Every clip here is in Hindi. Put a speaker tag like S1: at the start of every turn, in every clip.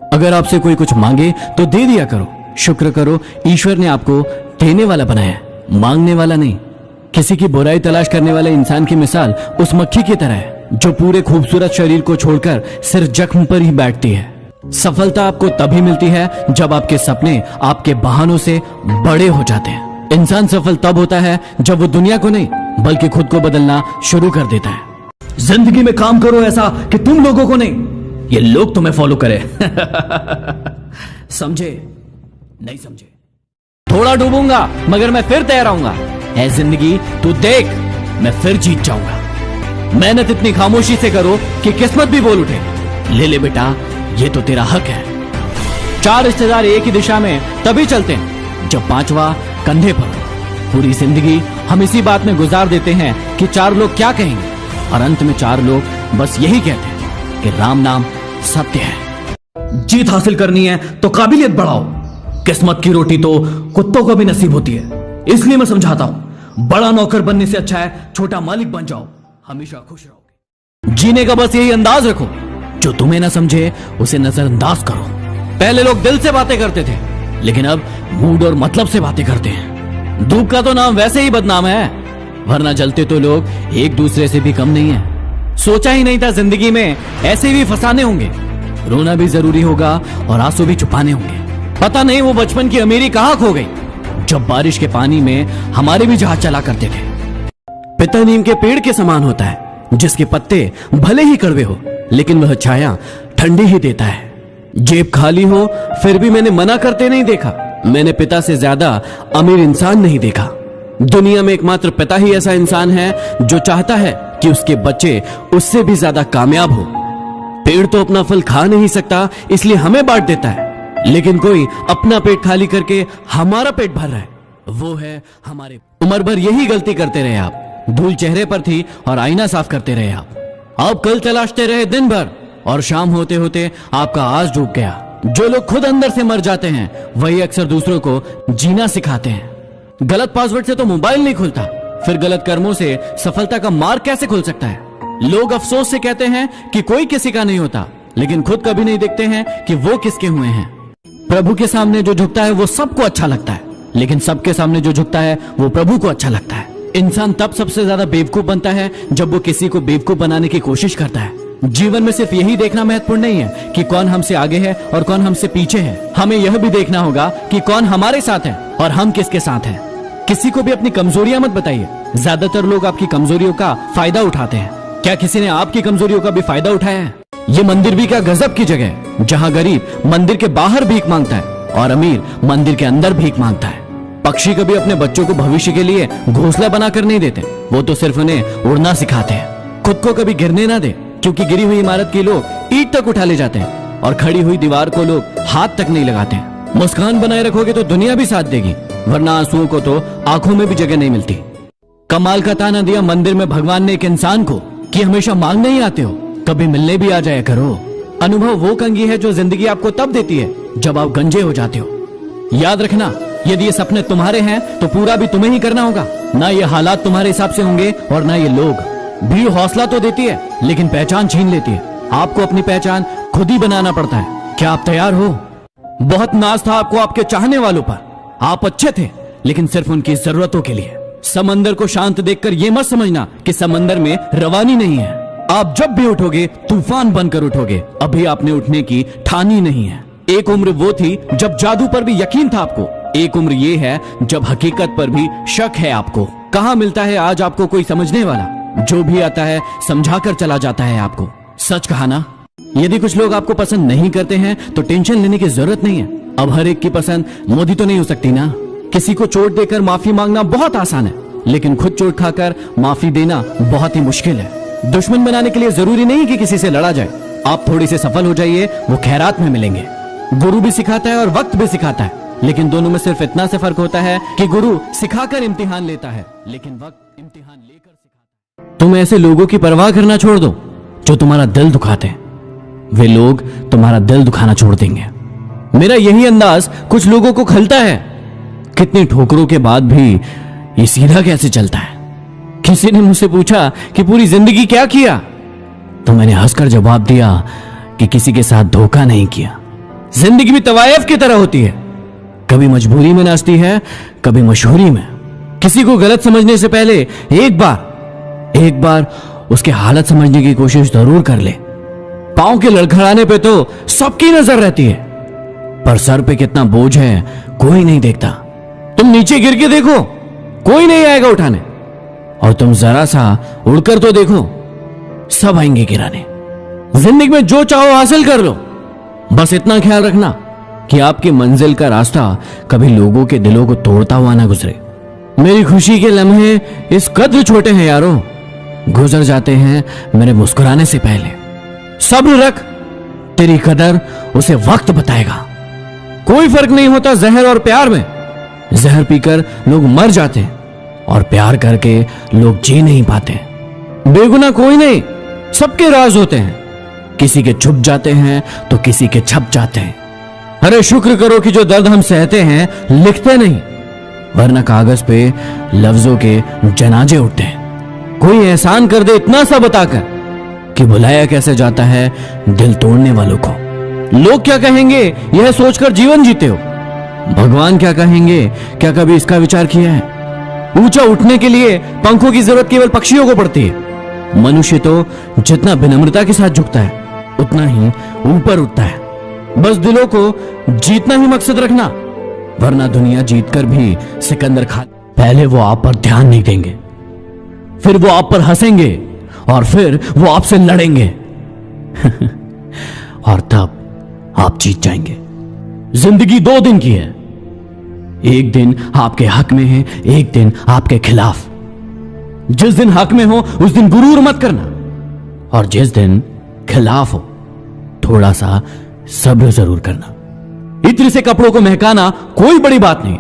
S1: अगर आपसे कोई कुछ मांगे तो दे दिया करो। शुक्र करो, ईश्वर ने आपको देने वाला बनाया है, मांगने वाला नहीं। किसी की बुराई तलाश करने वाले इंसान की मिसाल उस मक्खी की तरह है जो पूरे खूबसूरत शरीर को छोड़कर सिर्फ जख्म पर ही बैठती है। सफलता आपको तभी मिलती है जब आपके सपने आपके बहानों से बड़े हो जाते हैं। इंसान सफल तब होता है जब वो दुनिया को नहीं बल्कि खुद को बदलना शुरू कर देता है। जिंदगी में काम करो ऐसा कि तुम लोगों को नहीं, ये लोग तुम्हें फॉलो करें। समझे? नहीं समझे? थोड़ा डूबूंगा मगर मैं फिर तैराऊंगा। है जिंदगी, तू देख, मैं फिर जीत जाऊंगा। मेहनत इतनी खामोशी से करो कि किस्मत भी बोल उठे। ले ले बेटा, ये तो तेरा हक है। 4 रिश्तेदार एक ही दिशा में तभी चलते हैं जब 5वां कंधे पर। पूरी जिंदगी हम इसी बात में गुजार देते हैं कि 4 लोग क्या कहेंगे, और अंत में 4 लोग बस यही कहते हैं कि राम नाम सत्य है। जीत हासिल करनी है तो काबिलियत बढ़ाओ। किस्मत की रोटी तो कुत्तों को भी नसीब होती है। इसलिए मैं समझाता हूं, बड़ा नौकर बनने से अच्छा है छोटा मालिक बन जाओ, हमेशा खुश रहोगे। जीने का बस यही अंदाज रखो, जो तुम्हें ना समझे उसे नजरअंदाज करो। पहले लोग दिल से बातें करते थे, लेकिन अब मूड और मतलब से बातें करते हैं। धूप का तो नाम वैसे ही बदनाम है, वरना जलते तो लोग एक दूसरे से भी कम नहीं है। सोचा ही नहीं था जिंदगी में ऐसे भी फसाने होंगे। रोना भी जरूरी होगा और आंसू भी छुपाने होंगे। पता नहीं वो बचपन की अमीरी कहां खो गई, जब बारिश के पानी में हमारे भी जहाज चला करते थे। पिता नीम के पेड़ के समान होता है, जिसके पत्ते भले ही कड़वे हो लेकिन वह छाया ठंडी ही देता है। जेब खाली हो फिर भी मैंने मना करते नहीं देखा। मैंने पिता से ज्यादा अमीर इंसान नहीं देखा। दुनिया में एकमात्र पिता ही ऐसा इंसान है जो चाहता है कि उसके बच्चे उससे भी ज्यादा कामयाब हो। पेड़ तो अपना फल खा नहीं सकता, इसलिए हमें बांट देता है, लेकिन कोई अपना पेट खाली करके हमारा पेट भर रहा है, वो है हमारे। उम्र भर यही गलती करते रहे आप। धूल चेहरे पर थी और आईना साफ करते रहे आप कल तलाशते रहे दिन भर, और शाम होते होते आपका आज डूब गया। जो लोग खुद अंदर से मर जाते हैं वही अक्सर दूसरों को जीना सिखाते हैं। गलत पासवर्ड से तो मोबाइल नहीं खुलता, फिर गलत कर्मों से सफलता का मार्ग कैसे खुल सकता है। लोग अफसोस से कहते हैं कि कोई किसी का नहीं होता, लेकिन खुद कभी नहीं देखते हैं कि वो किसके हुए हैं। प्रभु के सामने जो झुकता है वो सबको अच्छा लगता है, लेकिन सबके सामने जो झुकता है वो प्रभु को अच्छा लगता है। इंसान तब सबसे ज्यादा बेवकूफ बनता है जब वो किसी को बेवकूफ बनाने की कोशिश करता है। जीवन में सिर्फ यही देखना महत्वपूर्ण नहीं है कि कौन हमसे आगे है और कौन हमसे पीछे है। हमें यह भी देखना होगा कि कौन हमारे साथ है और हम किसके साथ हैं। किसी को भी अपनी कमजोरियां मत बताइए। ज्यादातर लोग आपकी कमजोरियों का फायदा उठाते हैं। क्या किसी ने आपकी कमजोरियों का भी फायदा उठाया है? ये मंदिर भी क्या गजब की जगह है, जहाँ गरीब मंदिर के बाहर भीख मांगता है और अमीर मंदिर के अंदर भीख मांगता है। पक्षी कभी अपने बच्चों को भविष्य के लिए घोंसला बनाकर नहीं देते, वो तो सिर्फ उन्हें उड़ना सिखाते हैं। खुद को कभी गिरने ना दे, क्योंकि गिरी हुई इमारत की लोग ईंट तक उठा ले जाते हैं और खड़ी हुई दीवार को लोग हाथ तक नहीं लगाते हैं। मुस्कान बनाए रखोगे तो दुनिया भी साथ देगी, वरना आंसुओं को तो आंखों में भी जगह नहीं मिलती। कमाल का ताना दिया मंदिर में भगवान ने एक इंसान को कि हमेशा मांगने ही आते हो, कभी मिलने भी आ जाया करो। अनुभव वो कंघी है जो जिंदगी आपको तब देती है जब आप गंजे हो जाते हो। याद रखना, यदि ये सपने तुम्हारे हैं तो पूरा भी तुम्हें ही करना होगा। ना ये हालात तुम्हारे हिसाब से होंगे और ना ये लोग। भीड़ हौसला तो देती है लेकिन पहचान छीन लेती है। आपको अपनी पहचान खुद ही बनाना पड़ता है। क्या आप तैयार हो? बहुत नाज था आपको आपके चाहने वालों पर। आप अच्छे थे लेकिन सिर्फ उनकी जरूरतों के लिए। समंदर को शांत देखकर यह मत समझना कि समंदर में रवानी नहीं है। आप जब भी उठोगे तूफान बनकर उठोगे। अभी आपने उठने की ठानी नहीं है। एक उम्र वो थी जब जादू पर भी यकीन था आपको, एक उम्र ये है जब हकीकत पर भी शक है आपको। कहां मिलता है आज आपको कोई समझने वाला? जो भी आता है समझाकर चला जाता है आपको। सच कहा ना? यदि कुछ लोग आपको पसंद नहीं करते हैं तो टेंशन लेने की जरूरत नहीं है। अब हर एक की पसंद मोदी तो नहीं हो सकती ना। किसी को चोट देकर माफी मांगना बहुत आसान है, लेकिन खुद चोट खाकर माफी देना बहुत ही मुश्किल है। दुश्मन बनाने के लिए जरूरी नहीं कि किसी से लड़ा जाए। आप थोड़ी से सफल हो जाइए, वो खैरात में मिलेंगे। गुरु भी सिखाता है और वक्त भी सिखाता है, लेकिन दोनों में सिर्फ इतना से फर्क होता है कि गुरु सिखाकर इम्तिहान लेता है, लेकिन वक्त इम्तिहान लेकर सिखाता है। तुम ऐसे लोगों की परवाह करना छोड़ दो जो तुम्हारा दिल दुखाते हैं। वे लोग तुम्हारा दिल दुखाना छोड़ देंगे। मेरा यही अंदाज कुछ लोगों को खलता है। कितनी ठोकरों के बाद भी ये सीधा कैसे चलता है? किसी ने मुझसे पूछा कि पूरी जिंदगी क्या किया, तो मैंने हंसकर जवाब दिया कि किसी के साथ धोखा नहीं किया, जिंदगी भी तवायफ की तरह होती है, कभी मजबूरी में नाचती है, कभी मशहूरी में। किसी को गलत समझने से पहले एक बार उसके हालत समझने की कोशिश जरूर कर ले। पांव के लड़खड़ाने पे तो सबकी नजर रहती है, पर सर पे कितना बोझ है कोई नहीं देखता। तुम नीचे गिर के देखो, कोई नहीं आएगा उठाने, और तुम जरा सा उड़कर तो देखो, सब आएंगे गिराने। जिंदगी में जो चाहो हासिल कर लो, बस इतना ख्याल रखना कि आपकी मंजिल का रास्ता कभी लोगों के दिलों को तोड़ता हुआ ना गुजरे। मेरी खुशी के लम्हे इस कद्र छोटे हैं यारो, गुजर जाते हैं मेरे मुस्कुराने से पहले। सब्र रख, तेरी कदर उसे वक्त बताएगा। कोई फर्क नहीं होता जहर और प्यार में। जहर पीकर लोग मर जाते हैं और प्यार करके लोग जी नहीं पाते। बेगुनाह कोई नहीं, सबके राज होते हैं, किसी के छुप जाते हैं तो किसी के छप जाते हैं। अरे शुक्र करो कि जो दर्द हम सहते हैं लिखते नहीं, वरना कागज पे लफ्जों के जनाजे उठते हैं। कोई एहसान कर दे इतना सा बताकर कि बुलाया कैसे जाता है दिल तोड़ने वालों को। लोग क्या कहेंगे यह सोचकर जीवन जीते हो। भगवान क्या कहेंगे, क्या कभी इसका विचार किया है? ऊंचा उठने के लिए पंखों की जरूरत केवल पक्षियों को पड़ती है। मनुष्य तो जितना विनम्रता के साथ झुकता है उतना ही ऊपर उठता है। बस दिलों को जीतना ही मकसद रखना, वरना दुनिया जीतकर भी सिकंदर खा। पहले वो आप पर ध्यान नहीं देंगे, फिर वो आप पर हंसेंगे, और फिर वो आपसे लड़ेंगे और तब आप जीत जाएंगे। जिंदगी 2 दिन की है, एक दिन आपके हक में है, एक दिन आपके खिलाफ। जिस दिन हक में हो उस दिन गुरूर मत करना, और जिस दिन खिलाफ हो थोड़ा सा सब्र जरूर करना। इत्र से कपड़ों को महकाना कोई बड़ी बात नहीं।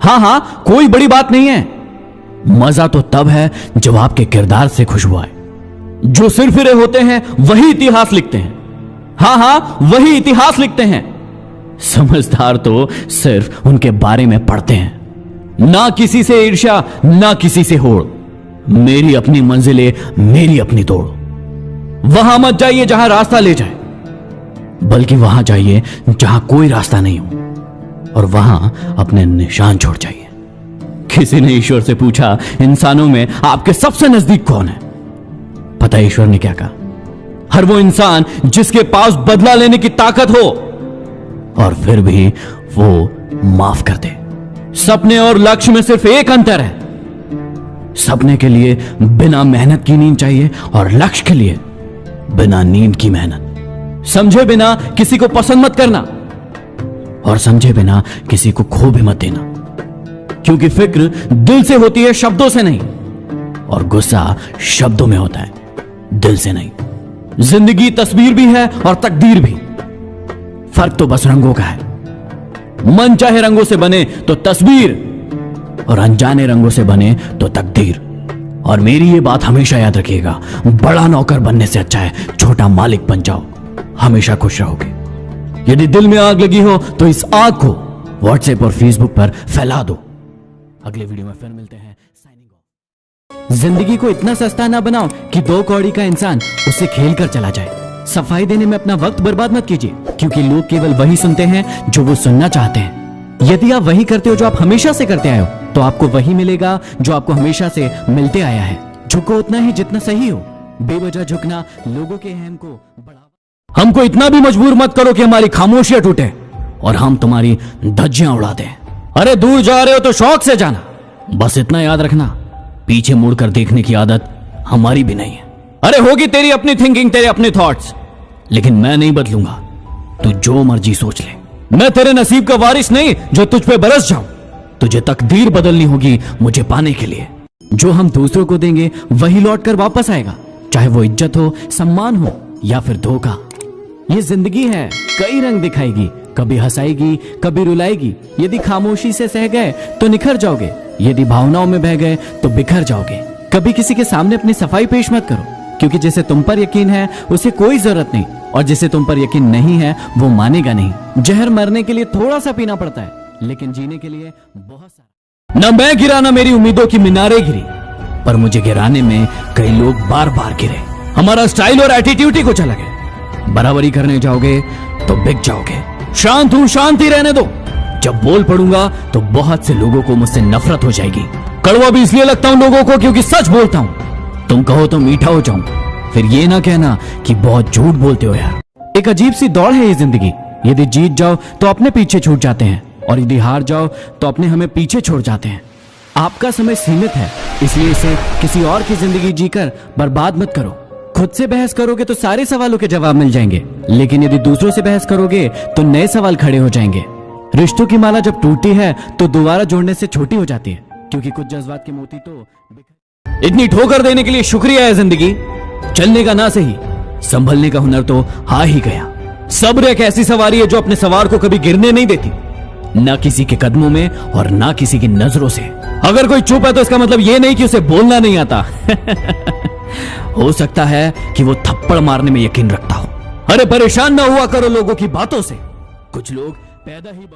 S1: हां, कोई बड़ी बात नहीं है। मजा तो तब है जब आपके किरदार से खुशबू आए। जो सिरफिरे होते हैं वही इतिहास लिखते हैं। हां, वही इतिहास लिखते हैं। समझदार तो सिर्फ उनके बारे में पढ़ते हैं। ना किसी से ईर्ष्या, ना किसी से होड़। मेरी अपनी मंजिलें, मेरी अपनी दौड़। वहां मत जाइए जहां रास्ता ले जाए, बल्कि वहां जाइए जहां कोई रास्ता नहीं हो, और वहां अपने निशान छोड़ जाइए। किसी ने ईश्वर से पूछा, इंसानों में आपके सबसे नजदीक कौन है? पता है ईश्वर ने क्या कहा? हर वो इंसान जिसके पास बदला लेने की ताकत हो और फिर भी वो माफ कर दे। सपने और लक्ष्य में सिर्फ एक अंतर है। सपने के लिए बिना मेहनत की नींद चाहिए, और लक्ष्य के लिए बिना नींद की मेहनत। समझे बिना किसी को पसंद मत करना, और समझे बिना किसी को खो भी मत देना, क्योंकि फिक्र दिल से होती है, शब्दों से नहीं, और गुस्सा शब्दों में होता है, दिल से नहीं। जिंदगी तस्वीर भी है और तकदीर भी, फर्क तो बस रंगों का है। मन चाहे रंगों से बने तो तस्वीर, और अनजाने रंगों से बने तो तकदीर। और मेरी ये बात हमेशा याद रखिएगा, बड़ा नौकर बनने से अच्छा है छोटा मालिक बन जाओ, हमेशा खुश रहोगे। यदि दिल में आग लगी हो तो इस आग को व्हाट्सएप और फेसबुक पर फैला दो। अगले वीडियो में फिर मिलते हैं। Signing off. जिंदगी को इतना सस्ता ना बनाओ कि 2 कौड़ी का इंसान उससे खेल कर चला जाए। सफाई देने में अपना वक्त बर्बाद मत कीजिए, क्योंकि लोग केवल वही सुनते हैं जो वो सुनना चाहते हैं। यदि आप वही करते हो जो आप हमेशा से करते आए हो, तो आपको वही मिलेगा जो आपको हमेशा से मिलते आया है। झुको उतना ही जितना सही हो। बेवजह झुकना लोगों के अहम को बढ़ावा। हमको इतना भी मजबूर मत करो कि हमारी खामोशियां टूटे और हम तुम्हारी धज्जियां उड़ा दें। अरे दूर जा रहे हो तो शौक से जाना, बस इतना याद रखना, पीछे मुड़कर देखने की आदत हमारी भी नहीं है। अरे होगी तेरी अपनी थिंकिंग, तेरे अपने थॉट्स, लेकिन मैं नहीं बदलूंगा। तू जो मर्जी सोच ले, मैं तेरे नसीब का वारिस नहीं जो तुझ पे बरस जाऊं। तुझे तकदीर बदलनी होगी मुझे पाने के लिए। जो हम दूसरों को देंगे वही लौट कर वापस आएगा, चाहे वो इज्जत हो, सम्मान हो या फिर धोखा। ये जिंदगी है, कई रंग दिखाएगी, कभी हंसाएगी, कभी रुलाएगी। यदि खामोशी से सह गए तो निखर जाओगे, यदि भावनाओं में बह गए तो बिखर जाओगे। कभी किसी के सामने अपनी सफाई पेश मत करो, क्योंकि जिसे तुम पर यकीन है उसे कोई जरूरत नहीं, और जिसे तुम पर यकीन नहीं है वो मानेगा नहीं। जहर मरने के लिए थोड़ा सा पीना पड़ता है, लेकिन जीने के लिए बहुत सारा। न मैं गिरा न मेरी उम्मीदों की मीनारें गिरी, पर मुझे गिराने में कई लोग बार बार गिरे। हमारा स्टाइल और एटीट्यूड ही को चला गया। बराबरी करने जाओगे तो बिक जाओगे। शांत हूं, शांति रहने दो। जब बोल पड़ूंगा तो बहुत से लोगों को मुझसे नफरत हो जाएगी। कड़वा भी इसलिए लगता हूं लोगों को क्योंकि सच बोलता हूं। तुम कहो तो मीठा हो जाऊं, फिर ये ना कहना कि बहुत झूठ बोलते हो यार। एक अजीब सी दौड़ है ये जिंदगी। यदि जीत जाओ तो अपने पीछे छूट जाते हैं, और यदि हार जाओ तो अपने हमें पीछे छोड़ जाते हैं। आपका समय सीमित है, इसलिए इसे किसी और की जिंदगी जीकर बर्बाद मत करो। खुद से बहस करोगे तो सारे सवालों के जवाब मिल जाएंगे, लेकिन यदि दूसरों से बहस करोगे तो नए सवाल खड़े हो जाएंगे। रिश्तों की माला जब टूटी है तो दोबारा जोड़ने से छोटी हो जाती है, क्योंकि कुछ जज्बात के मोती तो इतनी ठोकर देने के लिए शुक्रिया है जिंदगी। चलने का ना सही, संभलने का हुनर तो आ ही गया। सब्र एक ऐसी सवारी है जो अपने सवार को कभी गिरने नहीं देती, ना किसी के कदमों में और ना किसी की नजरों से। अगर कोई चुप है तो इसका मतलब यह नहीं कि उसे बोलना नहीं आता। हो सकता है कि वो थप्पड़ मारने में यकीन रखता हो। अरे परेशान ना हुआ करो लोगों की बातों से। कुछ लोग पैदा ही